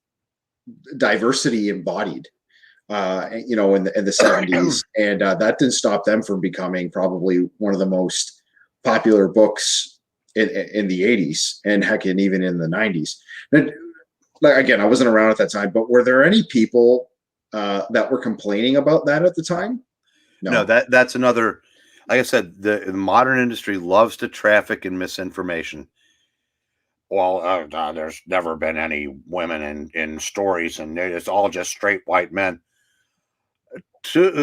diversity embodied, in the 70s, and that didn't stop them from becoming probably one of the most popular books in the 80s, and heck, and even in the 90s. And, like, again, I wasn't around at that time, but were there any people that were complaining about that at the time? No, that's another. Like I said, the modern industry loves to traffic in misinformation. Well, there's never been any women in stories, and it's all just straight white men.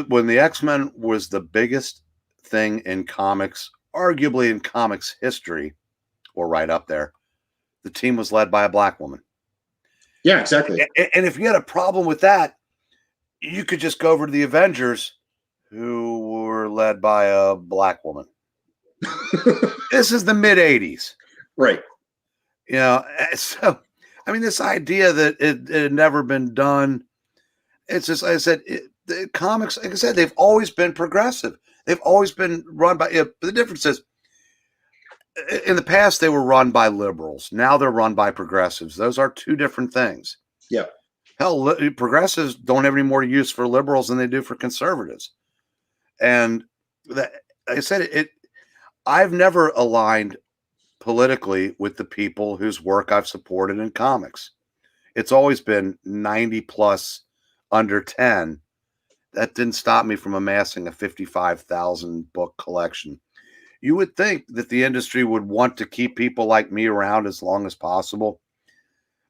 When the X-Men was the biggest thing in comics, arguably in comics history, or right up there, the team was led by a black woman. Yeah, exactly. And if you had a problem with that, you could just go over to the Avengers, who were led by a black woman. This is the mid-'80s. Right. So, I mean, this idea that it had never been done, it's just, like I said, the comics, like I said, they've always been progressive. They've always been run by, but the difference is, in the past, they were run by liberals. Now they're run by progressives. Those are two different things. Yeah. Hell, progressives don't have any more use for liberals than they do for conservatives. And like I said, I've never aligned politically with the people whose work I've supported in comics. It's always been 90 plus under 10. That didn't stop me from amassing a 55,000 book collection. You would think that the industry would want to keep people like me around as long as possible,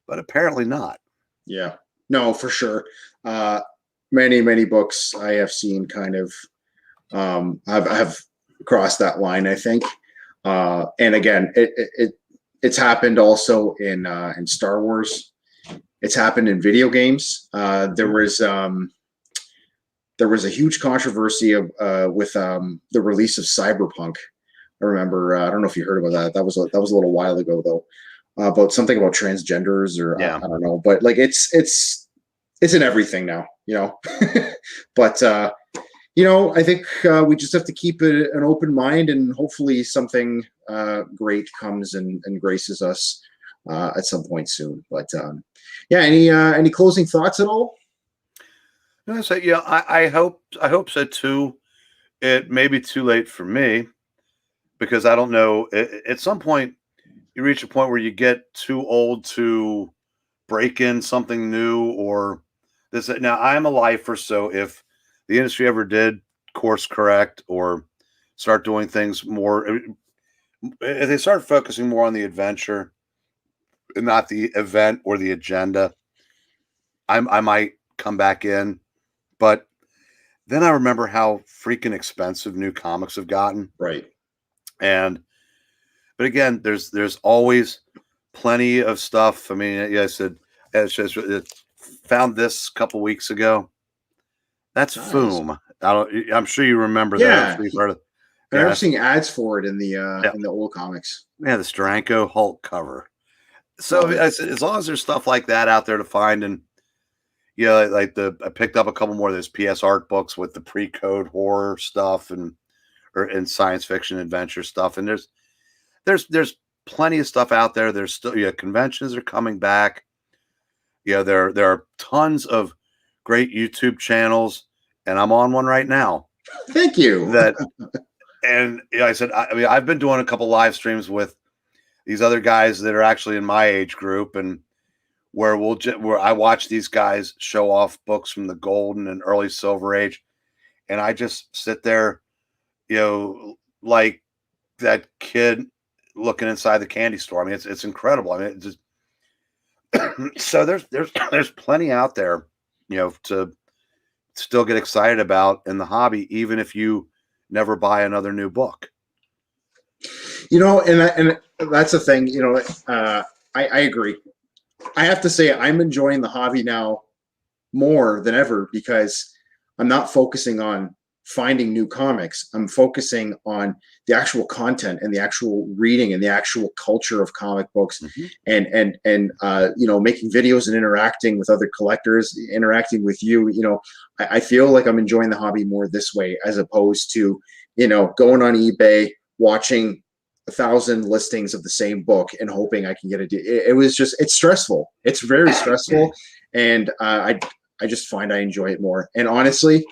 but apparently not. Yeah, no, for sure. Many books I have seen kind of I've crossed that line, I think. And again, it's happened also in Star Wars. It's happened in video games. There was a huge controversy with the release of Cyberpunk. I remember. I don't know if you heard about that. That was a little while ago though. About something about transgenders or I don't know. But like it's in everything now, But I think we just have to keep an open mind, and hopefully something great comes and graces us at some point soon. But yeah, any closing thoughts at all? No, so yeah, I hope so too. It may be too late for me because I don't know. At some point, you reach a point where you get too old to break in something new or this. Now, I'm a lifer, so if the industry ever did course correct or start doing things more, if they start focusing more on the adventure and not the event or the agenda, I might come back in. But then I remember how freaking expensive new comics have gotten. Right. And but again, there's always plenty of stuff. I mean, yeah, I said it found this a couple weeks ago. That's Nice. Foom. I'm sure you remember that. Yeah. I'm sure you've heard of. I remember Yeah, seeing ads for it in the old comics. yeah, the Steranko Hulk cover. So I said, as long as there's stuff like that out there to find, and I picked up a couple more of those PS Art books with the pre-code horror stuff and science fiction adventure stuff, and there's plenty of stuff out there. There's still conventions are coming back. There are tons of great YouTube channels, and I'm on one right now. Thank you. And I said, I mean, I've been doing a couple live streams with these other guys that are actually in my age group, and where I watch these guys show off books from the golden and early silver age, and I just sit there, like that kid looking inside the candy store. I mean, it's incredible. I mean, it's just so there's plenty out there, to still get excited about in the hobby, even if you never buy another new book. And that's the thing. I agree. I have to say I'm enjoying the hobby now more than ever because I'm not focusing on finding new comics. I'm focusing on the actual content and the actual reading and the actual culture of comic books, and making videos and interacting with other collectors, interacting with you. I feel like I'm enjoying the hobby more this way as opposed to going on eBay, watching 1,000 listings of the same book and hoping I can get it's stressful. It's very stressful, and I just find I enjoy it more. And honestly,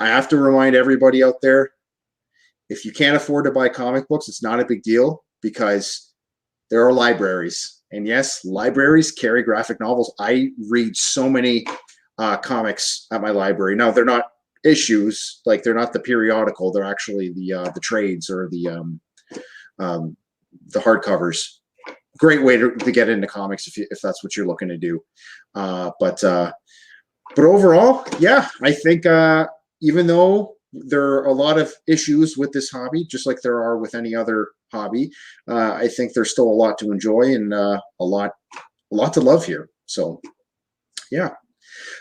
I have to remind everybody out there, if you can't afford to buy comic books, it's not a big deal because there are libraries. And yes, libraries carry graphic novels. I read so many comics at my library. Now, they're not issues, like they're not the periodical. They're actually the trades or the hardcovers. Great way to get into comics if that's what you're looking to do. But overall, yeah, I think even though there are a lot of issues with this hobby, just like there are with any other hobby, I think there's still a lot to enjoy and a lot to love here. So, yeah.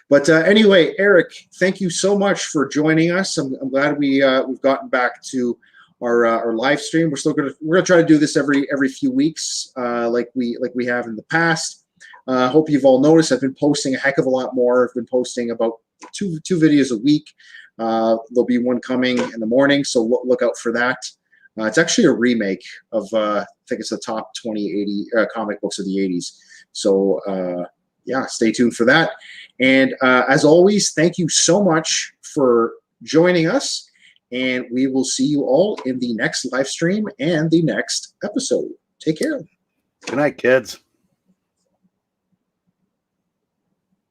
But anyway, Eric, thank you so much for joining us. I'm glad we've gotten back to our live stream. We're gonna try to do this every few weeks, like we have in the past. Hope you've all noticed I've been posting a heck of a lot more. I've been posting about two videos a week. There'll be one coming in the morning, so look out for that. It's actually a remake of I think it's the top 20 comic books of the 80s. So yeah, stay tuned for that. And as always, thank you so much for joining us. And we will see you all in the next live stream and the next episode. Take care. Good night, kids.